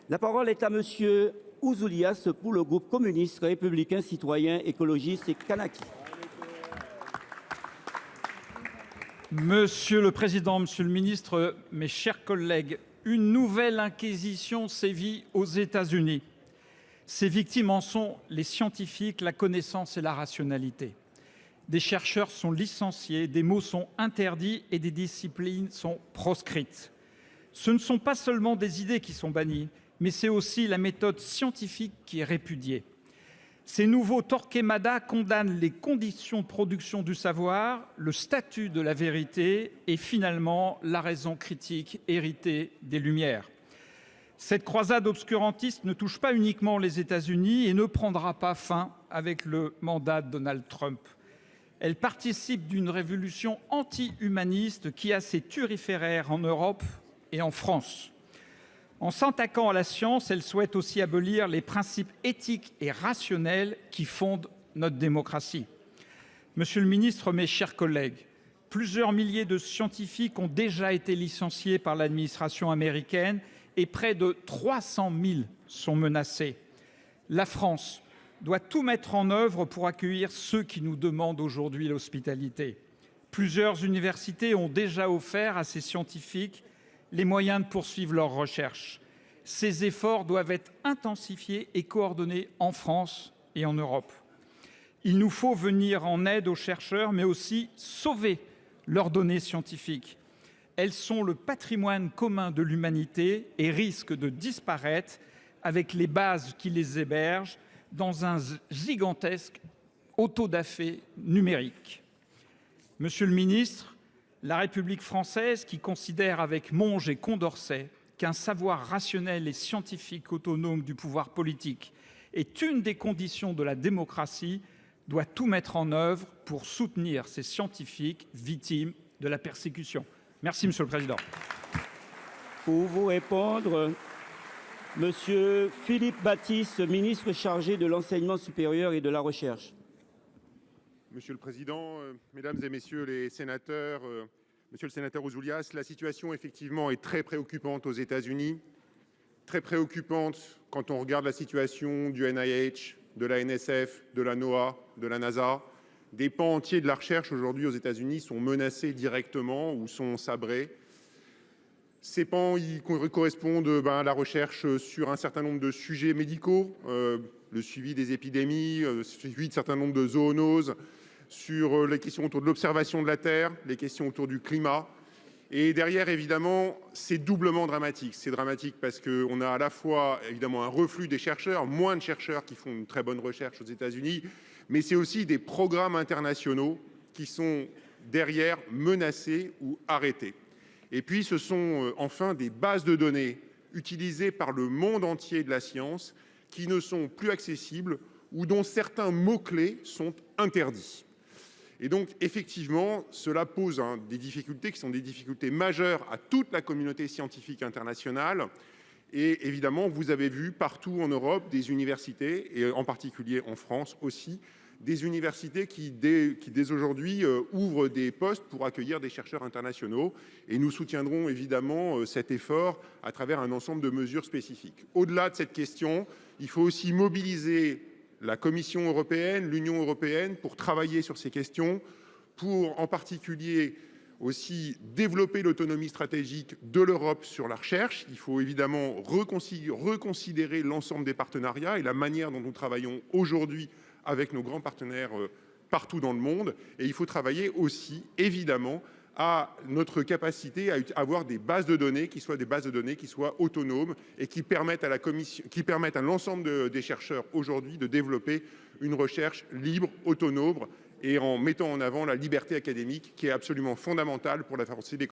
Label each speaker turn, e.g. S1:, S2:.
S1: La parole est à Monsieur Ouzoulias pour le groupe communiste, républicain, citoyen, écologiste et Kanaki.
S2: Monsieur le Président, Monsieur le Ministre, mes chers collègues, une nouvelle inquisition sévit aux États-Unis. Ses victimes en sont les scientifiques, la connaissance et la rationalité. Des chercheurs sont licenciés, des mots sont interdits et des disciplines sont proscrites. Ce ne sont pas seulement des idées qui sont bannies, mais c'est aussi la méthode scientifique qui est répudiée. Ces nouveaux Torquemada condamnent les conditions de production du savoir, le statut de la vérité et finalement la raison critique héritée des Lumières. Cette croisade obscurantiste ne touche pas uniquement les États-Unis et ne prendra pas fin avec le mandat de Donald Trump. Elle participe d'une révolution anti-humaniste qui a ses thuriféraires en Europe et en France. En s'attaquant à la science, elle souhaite aussi abolir les principes éthiques et rationnels qui fondent notre démocratie. Monsieur le ministre, mes chers collègues, plusieurs milliers de scientifiques ont déjà été licenciés par l'administration américaine et près de 300 000 sont menacés. La France doit tout mettre en œuvre pour accueillir ceux qui nous demandent aujourd'hui l'hospitalité. Plusieurs universités ont déjà offert à ces scientifiques les moyens de poursuivre leurs recherches. Ces efforts doivent être intensifiés et coordonnés en France et en Europe. Il nous faut venir en aide aux chercheurs, mais aussi sauver leurs données scientifiques. Elles sont le patrimoine commun de l'humanité et risquent de disparaître avec les bases qui les hébergent dans un gigantesque autodafé numérique. Monsieur le ministre, la République française, qui considère avec Monge et Condorcet qu'un savoir rationnel et scientifique autonome du pouvoir politique est une des conditions de la démocratie, doit tout mettre en œuvre pour soutenir ces scientifiques victimes de la persécution. Merci, Monsieur le Président.
S1: Pour vous répondre, Monsieur Philippe Baptiste, ministre chargé de l'enseignement supérieur et de la recherche.
S3: Monsieur le Président, Mesdames et Messieurs les sénateurs, Monsieur le sénateur Ouzoulias, la situation effectivement est très préoccupante aux États-Unis, très préoccupante quand on regarde la situation du NIH, de la NSF, de la NOAA, de la NASA. Des pans entiers de la recherche aujourd'hui aux États-Unis sont menacés directement ou sont sabrés. Ces pans correspondent à la recherche sur un certain nombre de sujets médicaux, le suivi des épidémies, le suivi de certain nombre de zoonoses, sur les questions autour de l'observation de la Terre, les questions autour du climat. Et derrière, évidemment, c'est doublement dramatique. C'est dramatique parce qu'on a à la fois, évidemment, un reflux des chercheurs, moins de chercheurs qui font une très bonne recherche aux États-Unis, mais c'est aussi des programmes internationaux qui sont derrière menacés ou arrêtés. Et puis, ce sont enfin des bases de données utilisées par le monde entier de la science qui ne sont plus accessibles ou dont certains mots-clés sont interdits. Et donc, effectivement, cela pose des difficultés qui sont des difficultés majeures à toute la communauté scientifique internationale. Et évidemment, vous avez vu partout en Europe des universités, et en particulier en France aussi, des universités qui dès aujourd'hui ouvrent des postes pour accueillir des chercheurs internationaux. Et nous soutiendrons évidemment cet effort à travers un ensemble de mesures spécifiques. Au-delà de cette question, il faut aussi mobiliser la Commission européenne, l'Union européenne pour travailler sur ces questions, pour en particulier aussi développer l'autonomie stratégique de l'Europe sur la recherche. Il faut évidemment reconsidérer l'ensemble des partenariats et la manière dont nous travaillons aujourd'hui avec nos grands partenaires partout dans le monde. Et il faut travailler aussi, évidemment, à notre capacité à avoir des bases de données qui soient autonomes et qui permettent à l'ensemble des chercheurs aujourd'hui de développer une recherche libre, autonome et en mettant en avant la liberté académique qui est absolument fondamentale pour la avancée des